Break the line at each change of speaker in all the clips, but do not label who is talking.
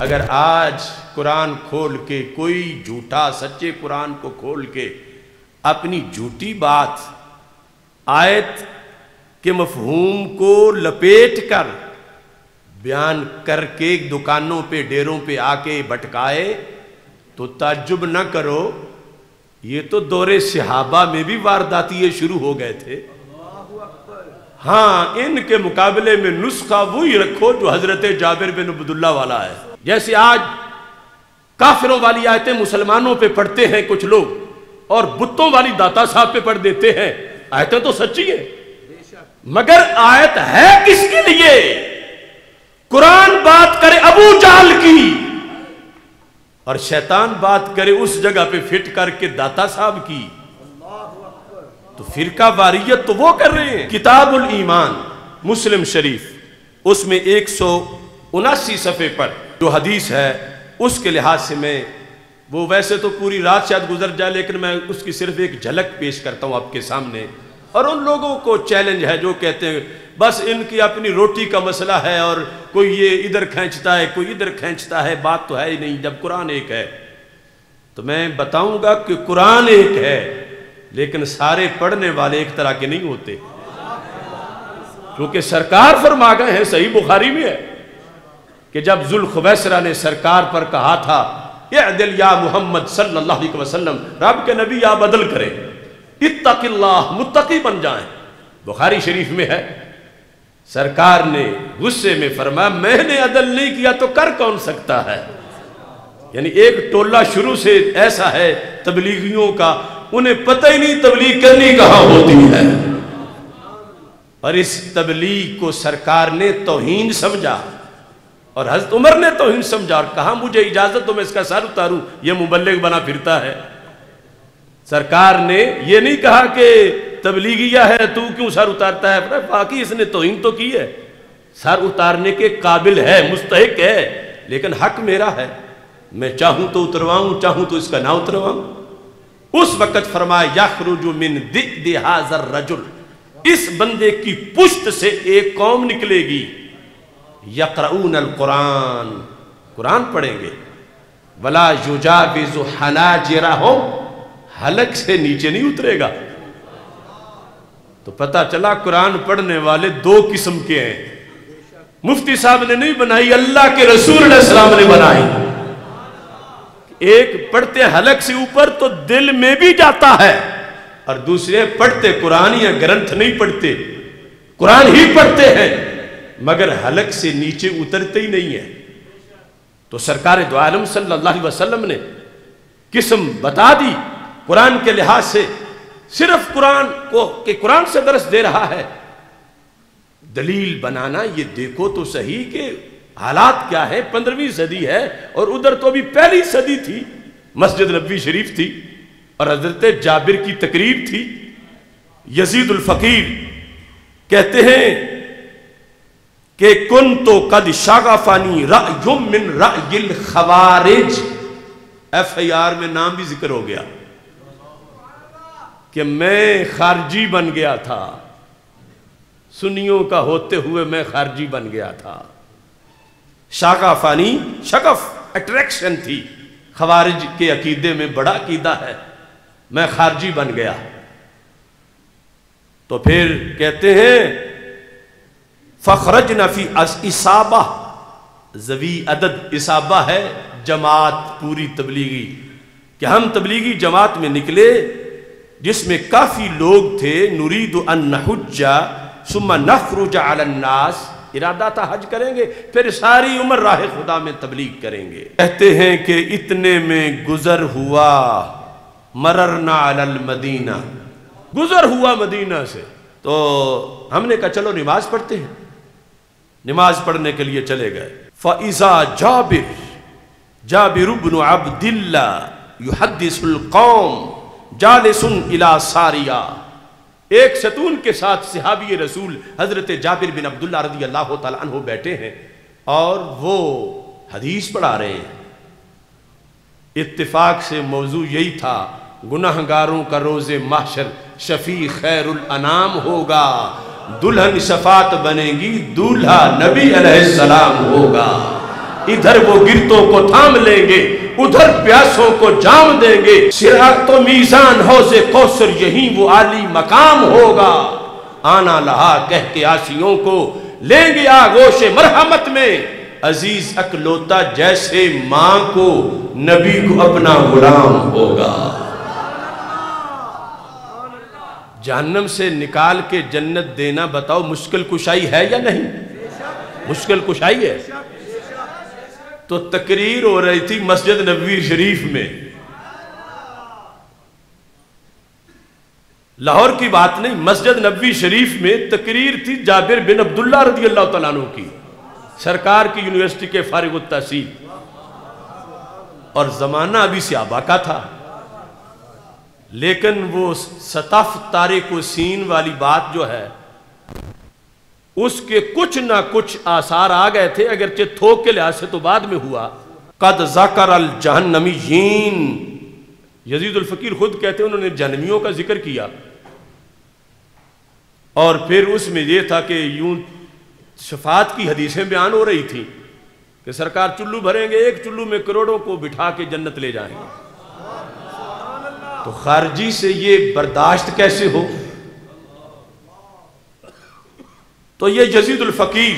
اگر آج قرآن کھول کے کوئی جھوٹا سچے قرآن کو کھول کے اپنی جھوٹی بات آیت کے مفہوم کو لپیٹ کر بیان کر کے دکانوں پہ ڈیروں پہ آ کے بھٹکائے تو تعجب نہ کرو، یہ تو دور صحابہ میں بھی وارداتیے شروع ہو گئے تھے۔ ہاں، ان کے مقابلے میں نسخہ وہی رکھو جو حضرت جابر بن عبداللہ والا ہے۔ جیسے آج کافروں والی آیتیں مسلمانوں پہ پڑھتے ہیں کچھ لوگ اور بتوں والی داتا صاحب پہ پڑھ دیتے ہیں، آیتیں تو سچی ہیں مگر آیت ہے کس کے لیے؟ قرآن بات کرے ابو جہل کی اور شیطان بات کرے اس جگہ پہ فٹ کر کے داتا صاحب کی، تو فرقہ واریت تو وہ کر رہے ہیں۔ کتاب الایمان مسلم شریف، اس میں 179 صفحے پر جو حدیث ہے اس کے لحاظ سے میں وہ ویسے تو پوری رات شاید گزر جائے لیکن میں اس کی صرف ایک جھلک پیش کرتا ہوں آپ کے سامنے، اور ان لوگوں کو چیلنج ہے جو کہتے ہیں بس ان کی اپنی روٹی کا مسئلہ ہے اور کوئی یہ ادھر کھینچتا ہے کوئی ادھر کھینچتا ہے، بات تو ہے ہی نہیں جب قرآن ایک ہے۔ تو میں بتاؤں گا کہ قرآن ایک ہے لیکن سارے پڑھنے والے ایک طرح کے نہیں ہوتے، کیونکہ سرکار فرما گئے ہیں، صحیح بخاری میں ہے کہ جب ذوالخویسرہ نے سرکار پر کہا تھا اعدل یا محمد صلی اللہ علیہ وسلم، رب کے نبی آپ عدل کریں، اتق اللہ، متقی بن جائیں، بخاری شریف میں ہے، سرکار نے غصے میں فرمایا میں نے عدل نہیں کیا تو کر کون سکتا ہے؟ یعنی ایک ٹولہ شروع سے ایسا ہے تبلیغیوں کا، انہیں پتہ ہی نہیں تبلیغ کرنی کہاں ہوتی ہے، اور اس تبلیغ کو سرکار نے توہین سمجھا اور حضرت عمر نے توہین سمجھا اور کہا مجھے اجازت تو میں اس کا سر اتاروں، یہ مبلغ بنا پھرتا ہے۔ سرکار نے یہ نہیں کہا کہ تبلیغیہ ہے تو کیوں سر اتارتا ہے، باقی اس نے توہین تو کی ہے، سر اتارنے کے قابل ہے، مستحق ہے، لیکن حق میرا ہے، میں چاہوں تو اترواؤں چاہوں تو اس کا نہ اترواؤں۔ اس وقت فرمایا یخرج من ذئب ھذا الرجل، اس بندے کی پشت سے ایک قوم نکلے گی، یقرؤون القرآن، قرآن پڑھیں گے، ولا یجاوز حناجرہم، حلق سے نیچے نہیں اترے گا۔ تو پتہ چلا قرآن پڑھنے والے دو قسم کے ہیں، مفتی صاحب نے نہیں بنائی، اللہ کے رسول علیہ السلام نے بنائی۔ ایک پڑھتے حلق سے اوپر تو دل میں بھی جاتا ہے، اور دوسرے پڑھتے قرآن یا گرنتھ نہیں پڑھتے، قرآن ہی پڑھتے ہیں مگر حلق سے نیچے اترتے ہی نہیں ہے۔ تو سرکار دو عالم صلی اللہ علیہ وسلم نے قسم بتا دی قرآن کے لحاظ سے، صرف قرآن کو کہ قرآن سے درس دے رہا ہے، دلیل بنانا یہ دیکھو تو صحیح کہ حالات کیا ہے، 15ویں صدی ہے اور ادھر تو ابھی پہلی صدی تھی، مسجد نبوی شریف تھی اور حضرت جابر کی تقریر تھی۔ یزید الفقیر کہتے ہیں کہ کنت قد شغفنی رأی من رأی الخوارج، FIR میں نام بھی ذکر ہو گیا کہ میں خارجی بن گیا تھا، سنیوں کا ہوتے ہوئے میں خارجی بن گیا تھا۔ شغفنی، شغف اٹریکشن تھی، خوارج کے عقیدے میں بڑا عقیدہ ہے، میں خارجی بن گیا۔ تو پھر کہتے ہیں فخرجنا فی اصابہ، ذوی عدد اصابہ ہے جماعت پوری تبلیغی، کہ ہم تبلیغی جماعت میں نکلے جس میں کافی لوگ تھے، نرید ان نحج ثم نخرج علی الناس، ارادہ تھا حج کریں گے پھر ساری عمر راہ خدا میں تبلیغ کریں گے۔ کہتے ہیں کہ اتنے میں گزر ہوا، مررنا علی المدینہ، گزر ہوا مدینہ سے، تو ہم نے کہا چلو نماز پڑھتے ہیں، نماز پڑھنے کے لیے چلے گئے۔ فَإِذَا جابر بن عبد اللہ يحدث القوم جالس الى ساریہ، ایک ستون کے ساتھ صحابی رسول حضرت جابر بن عبداللہ رضی اللہ تعالیٰ عنہ بیٹھے ہیں اور وہ حدیث پڑھا رہے ہیں۔ اتفاق سے موضوع یہی تھا، گناہگاروں کا روز محشر شفیع خیر الانام ہوگا، دلہن شفاعت بنے گی، دولہا نبی علیہ السلام ہوگا۔ ادھر وہ گرتوں کو تھام لیں گے، ادھر پیاسوں کو جام دیں گے، صراط و میزان حوض کوثر یہیں وہ عالی مقام ہوگا، آنا لہا کہہ کے آسیوں کو لیں گے آغوش مرحمت میں، عزیز اکلوتا جیسے ماں کو نبی کو اپنا غلام ہوگا۔ جہنم سے نکال کے جنت دینا بتاؤ مشکل کشائی ہے یا نہیں؟ مشکل کشائی ہے۔ تو تقریر ہو رہی تھی مسجد نبوی شریف میں، لاہور کی بات نہیں، مسجد نبوی شریف میں تقریر تھی جابر بن عبداللہ رضی اللہ تعالیٰ عنہ کی، سرکار کی یونیورسٹی کے فارغ التحصیل، اور زمانہ ابھی صحابہ کا تھا، لیکن وہ سطف تارک و سین والی بات جو ہے اس کے کچھ نہ کچھ آثار آ گئے تھے، اگرچہ تھوک کے لحاظ سے تو بعد میں ہوا۔ قد ذکر الجہنمیین، یزید الفقیر خود کہتے ہیں انہوں نے جہنمیوں کا ذکر کیا، اور پھر اس میں یہ تھا کہ یوں شفاعت کی حدیثیں بیان ہو رہی تھیں کہ سرکار چلو بھریں گے، ایک چلو میں کروڑوں کو بٹھا کے جنت لے جائیں گے، تو خارجی سے یہ برداشت کیسے ہو؟ تو یہ یزید الفقیر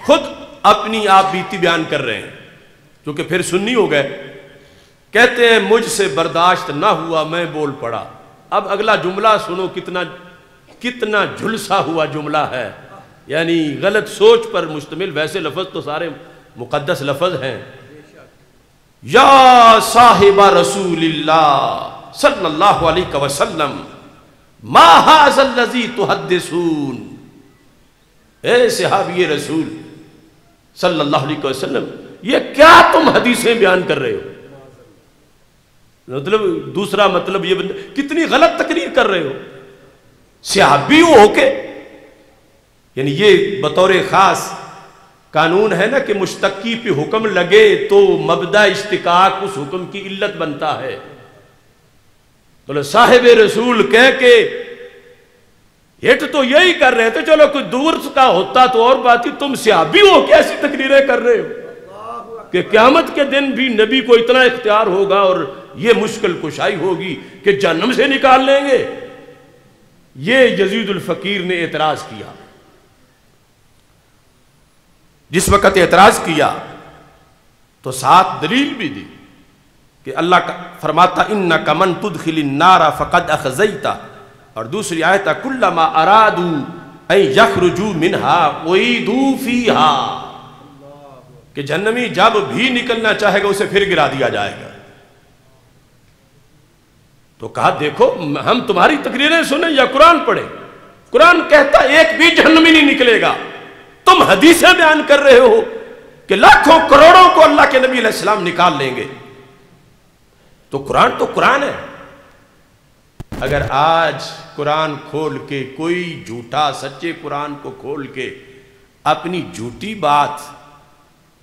خود اپنی آپ بیتی بیان کر رہے ہیں، کیونکہ پھر سنی ہو گئے، کہتے ہیں مجھ سے برداشت نہ ہوا میں بول پڑا۔ اب اگلا جملہ سنو، کتنا جھلسا ہوا جملہ ہے، یعنی غلط سوچ پر مشتمل، ویسے لفظ تو سارے مقدس لفظ ہیں۔ یا صاحب رسول اللہ صلی اللہ علیہ وسلم ما ھذا الذی تحدثون، اے صحابی رسول صلی اللہ علیہ وسلم یہ کیا تم حدیثیں بیان کر رہے ہو؟ مطلب دوسرا مطلب یہ کتنی غلط تقریر کر رہے ہو صحابی ہو کے، یعنی یہ بطور خاص قانون ہے نا کہ مشتقی پہ حکم لگے تو مبدأ اشتقاق اس حکم کی علت بنتا ہے۔ تو صاحب رسول کہہ کے ہٹ تو یہی کر رہے تھے، چلو کوئی دور کا ہوتا تو اور بات ہی، تم صحابی ہو کے ایسی تقریریں کر رہے ہو کہ قیامت کے دن بھی نبی کو اتنا اختیار ہوگا اور یہ مشکل کشائی ہوگی کہ جہنم سے نکال لیں گے۔ یہ یزید الفقیر نے اعتراض کیا۔ جس وقت اعتراض کیا تو ساتھ دلیل بھی دی کہ اللہ کا فرماتا اِنَّكَ مَن تُدْخِلِ النَّارَ فَقَدْ أَخْزَيْتَ، اور دوسری آیت كُلَّمَا أَرَادُوا أَن يَخْرُجُوا مِنْهَا أُعِيدُوا فِيهَا، کہ جہنمی جب بھی نکلنا چاہے گا اسے پھر گرا دیا جائے گا۔ تو کہا دیکھو ہم تمہاری تقریریں سنیں یا قرآن پڑھیں؟ قرآن کہتا ایک بھی جہنمی نہیں نکلے گا، تم حدیثیں بیان کر رہے ہو کہ لاکھوں کروڑوں کو اللہ کے نبی علیہ السلام نکال لیں گے۔ تو قرآن ہے۔ اگر آج قرآن کھول کے کوئی جھوٹا سچے قرآن کو کھول کے اپنی جھوٹی بات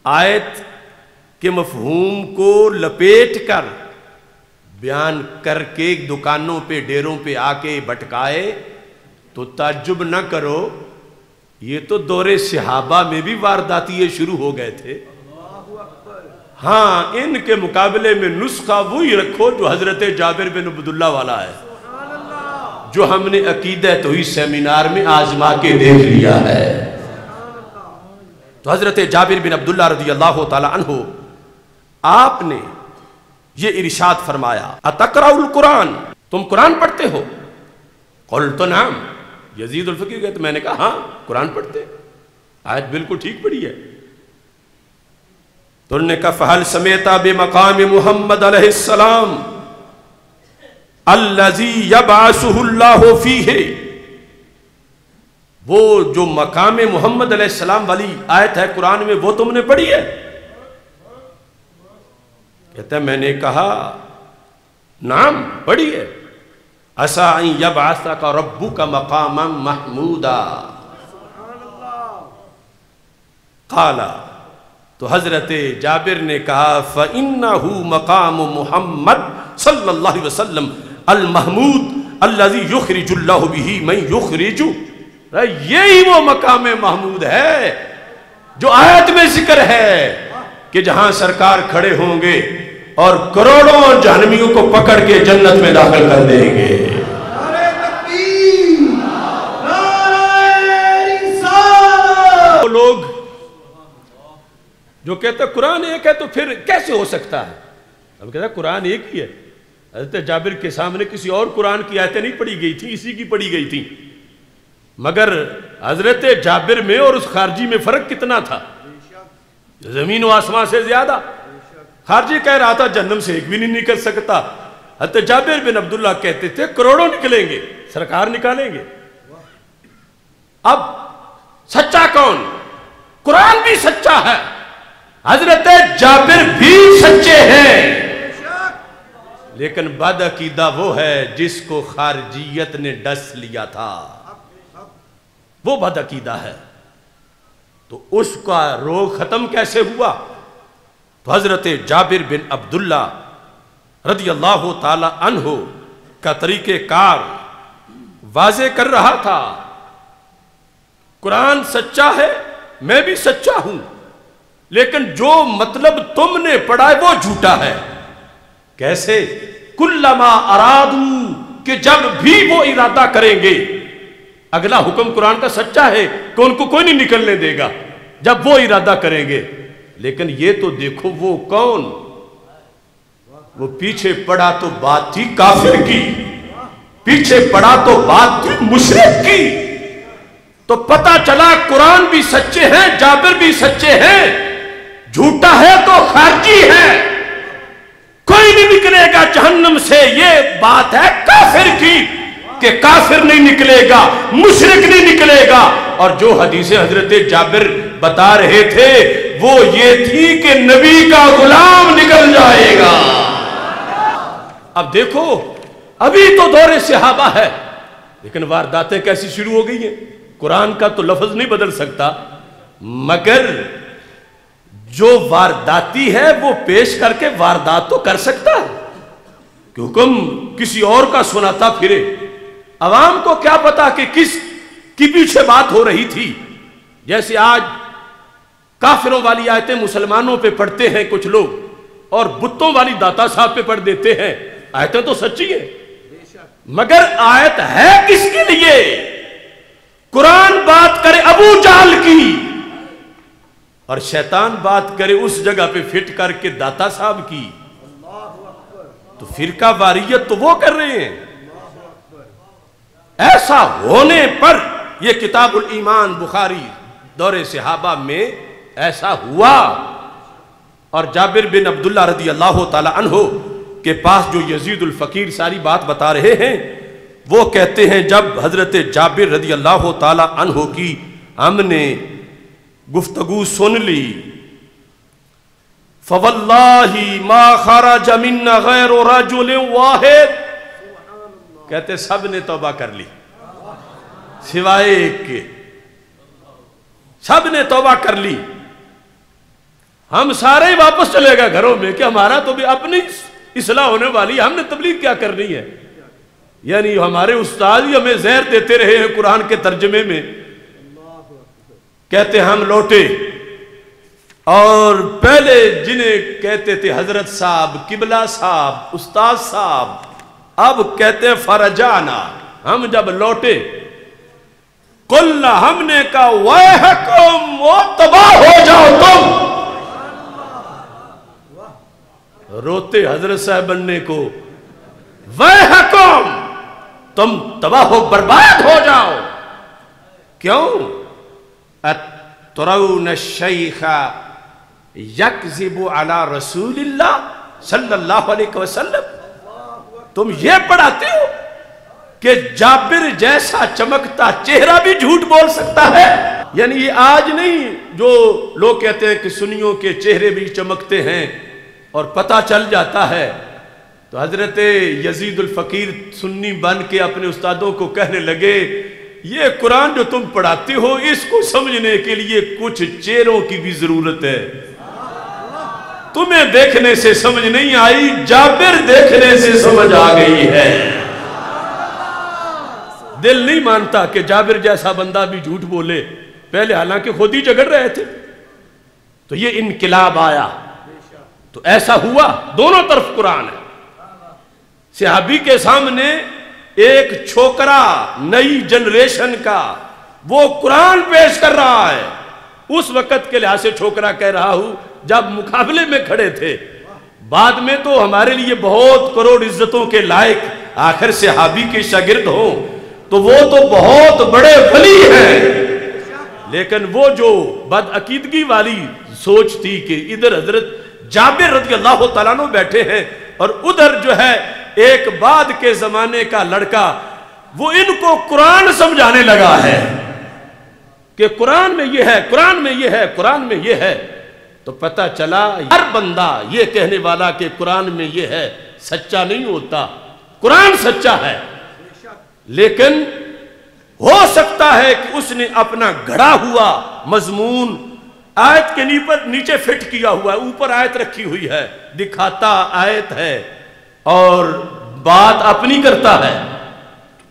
آیت کے مفہوم کو لپیٹ کر بیان کر کے دکانوں پہ ڈیروں پہ آ کے بٹکائے تو تعجب نہ کرو، یہ تو دور صحابہ میں بھی وارداتیے شروع ہو گئے تھے۔ ہاں ان کے مقابلے میں نسخہ وہی رکھو جو حضرت جابر بن عبداللہ والا ہے، جو ہم نے عقیدہ توحید سیمینار میں آزما کے دیکھ لیا ہے۔ تو حضرت جابر بن عبداللہ رضی اللہ تعالی عنہ آپ نے یہ ارشاد فرمایا اتقرأ القرآن، تم قرآن پڑھتے ہو؟ قلت نعم، یزید الفقیر کہتے میں نے کہا ہاں قرآن پڑھتے، آیت بالکل ٹھیک پڑھی ہے۔ تو انہوں نے کہا فَهَلْ سَمِعْتَ بِمَقَامِ محمد علیہ السلام الَّذِي يَبْعَثُهُ اللَّهُ فِيهِ، وہ جو مقام محمد علیہ السلام والی آیت ہے قرآن میں وہ تم نے پڑھی ہے؟ کہتا ہے میں نے کہا نعم پڑھی ہے۔ عَسَىٰ أَن يَبْعَثَكَ رَبُّكَ مَقَامًا مَحْمُودًا، قَالَ، تو حضرت جابر نے کہا فَإِنَّهُ مَقَامُ محمد صلی اللہ علیہ وسلم المحمود الذي يخرج اللہ به من يخرج، یہی وہ مقام محمود ہے جو آیت میں ذکر ہے کہ جہاں سرکار کھڑے ہوں گے اور کروڑوں جہنمیوں کو پکڑ کے جنت میں داخل کر دیں گے۔ وہ لوگ جو کہتے ہیں قرآن ایک ہے تو پھر کیسے ہو سکتا ہے؟ ہم کہتے ہیں قرآن ایک ہی ہے۔ حضرت جابر کے سامنے کسی اور قرآن کی آیتیں نہیں پڑھی گئی تھی، اسی کی پڑھی گئی تھی، مگر حضرت جابر میں اور اس خارجی میں فرق کتنا تھا؟ زمین و آسمان سے زیادہ۔ خارجی کہہ رہا تھا جہنم سے ایک بھی نہیں نکل سکتا، حضرت جابر بن عبداللہ کہتے تھے کروڑوں نکلیں گے، سرکار نکالیں گے۔ اب سچا کون؟ قرآن بھی سچا ہے، حضرت جابر بھی سچے ہیں، لیکن بد عقیدہ وہ ہے جس کو خارجیت نے ڈس لیا تھا، وہ بد عقیدہ ہے۔ تو اس کا روگ ختم کیسے ہوا؟ تو حضرت جابر بن عبداللہ رضی اللہ تعالی عنہ کا طریقہ کار واضح کر رہا تھا، قرآن سچا ہے، میں بھی سچا ہوں، لیکن جو مطلب تم نے پڑھا ہے وہ جھوٹا ہے۔ کیسے؟ کلما ارادو، کہ جب بھی وہ ارادہ کریں گے، اگلا حکم قرآن کا سچا ہے کہ ان کو کوئی نہیں نکلنے دے گا جب وہ ارادہ کریں گے، لیکن یہ تو دیکھو وہ کون؟ وہ پیچھے پڑا تو بات تھی کافر کی، پیچھے پڑا تو بات تھی مشرک کی۔ تو پتہ چلا قرآن بھی سچے ہیں، جابر بھی سچے ہیں، جھوٹا ہے تو خارجی ہے، کوئی نہیں نکلے گا جہنم سے۔ یہ بات ہے کافر کی کہ کافر نہیں نکلے گا، مشرک نہیں نکلے گا۔ اور جو حدیث حضرت جابر بتا رہے تھے وہ یہ تھی کہ نبی کا غلام نکل جائے گا۔ اب دیکھو ابھی تو دور صحابہ ہے، لیکن وارداتیں کیسی شروع ہو گئی ہیں؟ قرآن کا تو لفظ نہیں بدل سکتا، مگر جو وارداتی ہے وہ پیش کر کے واردات تو کر سکتا ہے، کہ حکم کسی اور کا سناتا پھرے۔ عوام کو کیا پتا کہ کس کی پیچھے بات ہو رہی تھی؟ جیسے آج کافروں والی آیتیں مسلمانوں پہ پڑھتے ہیں کچھ لوگ، اور بتوں والی داتا صاحب پہ پڑھ دیتے ہیں۔ آیتیں تو سچی ہیں، مگر آیت ہے کس کے لیے؟ قرآن بات کرے ابو جہل کی اور شیطان بات کرے اس جگہ پہ فٹ کر کے داتا صاحب کی، تو فرقہ واریت تو وہ کر رہے ہیں۔ ایسا ہونے پر یہ کتاب الایمان بخاری دور صحابہ میں ایسا ہوا، اور جابر بن عبداللہ رضی اللہ تعالی عنہ کے پاس جو یزید الفقیر ساری بات بتا رہے ہیں، وہ کہتے ہیں جب حضرت جابر رضی اللہ تعالی عنہ کی ہم نے گفتگو سن لی، فواللہ ما خرج منا غیر رجل واحد، کہتے سب نے توبہ کر لی سوائے ایک کے، سب نے توبہ کر لی۔ ہم سارے ہی واپس چلے گئے گھروں میں کہ ہمارا تو بھی اپنی اصلاح ہونے والی، ہم نے تبلیغ کیا کرنی ہے؟ یعنی ہمارے استاد ہی ہمیں زہر دیتے رہے ہیں قرآن کے ترجمے میں۔ کہتے ہم لوٹے، اور پہلے جنہیں کہتے تھے حضرت صاحب، قبلہ صاحب، استاد صاحب، اب کہتے ہیں فرجانا، ہم جب لوٹے، قلنا، ہم نے کہا ویحکم، وہ تباہ ہو جاؤ تم۔ روتے حضرت صاحب بننے کو، ویحکم، تم تباہ ہو برباد ہو جاؤ۔ کیوں؟ اترون الشیخ یکذب علی رسول اللہ صلی اللہ علیہ وسلم، تم یہ پڑھاتے ہو کہ جابر جیسا چمکتا چہرہ بھی جھوٹ بول سکتا ہے؟ یعنی یہ آج نہیں جو لوگ کہتے ہیں کہ سنیوں کے چہرے بھی چمکتے ہیں اور پتہ چل جاتا ہے۔ تو حضرت یزید الفقیر سنی بن کے اپنے استادوں کو کہنے لگے، یہ قرآن جو تم پڑھاتے ہو اس کو سمجھنے کے لیے کچھ چہروں کی بھی ضرورت ہے، تمہیں دیکھنے سے سمجھ نہیں آئی، جابر دیکھنے سے سمجھ آ گئی ہے۔ دل نہیں مانتا کہ جابر جیسا بندہ بھی جھوٹ بولے، پہلے حالانکہ خود ہی جھگڑ رہے تھے۔ تو یہ انقلاب آیا۔ تو ایسا ہوا، دونوں طرف قرآن ہے۔ صحابی کے سامنے ایک چھوکرا نئی جنریشن کا وہ قرآن پیش کر رہا ہے۔ اس وقت کے لحاظ سے چھوکرا کہہ رہا ہوں، جب مقابلے میں کھڑے تھے، بعد میں تو ہمارے لیے بہت کروڑ عزتوں کے لائق آخر صحابی کے شاگرد ہوں تو وہ تو بہت بڑے ولی ہیں، لیکن وہ جو بدعقیدگی والی سوچ تھی کہ ادھر حضرت جابر رضی اللہ تعالیٰ عنہ بیٹھے ہیں اور ادھر جو ہے ایک بعد کے زمانے کا لڑکا، وہ ان کو قرآن سمجھانے لگا ہے کہ قرآن میں یہ ہے، قرآن میں یہ ہے، قرآن میں یہ ہے۔ تو پتہ چلا ہر بندہ یہ کہنے والا کہ قرآن میں یہ ہے سچا نہیں ہوتا، قرآن سچا ہے، لیکن ہو سکتا ہے کہ اس نے اپنا گھڑا ہوا مضمون آیت کے نیچے فٹ کیا ہوا ہے، اوپر آیت رکھی ہوئی ہے، دکھاتا آیت ہے اور بات اپنی کرتا ہے۔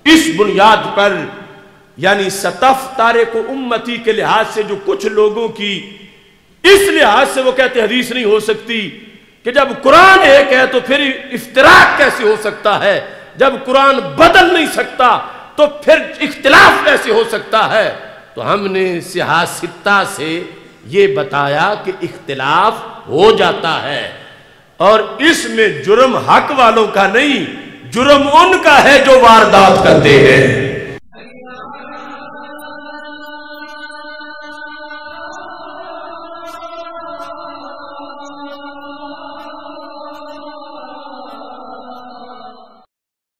اس بنیاد پر یعنی سطف تارک امتی کے لحاظ سے جو کچھ لوگوں کی اس لحاظ سے وہ کہتے حدیث نہیں ہو سکتی کہ جب قرآن ایک ہے تو پھر افتراق کیسے ہو سکتا ہے، جب قرآن بدل نہیں سکتا تو پھر اختلاف کیسے ہو سکتا ہے۔ تو ہم نے سیاستہ سے یہ بتایا کہ اختلاف ہو جاتا ہے اور اس میں جرم حق والوں کا نہیں، جرم ان کا ہے جو واردات کرتے ہیں۔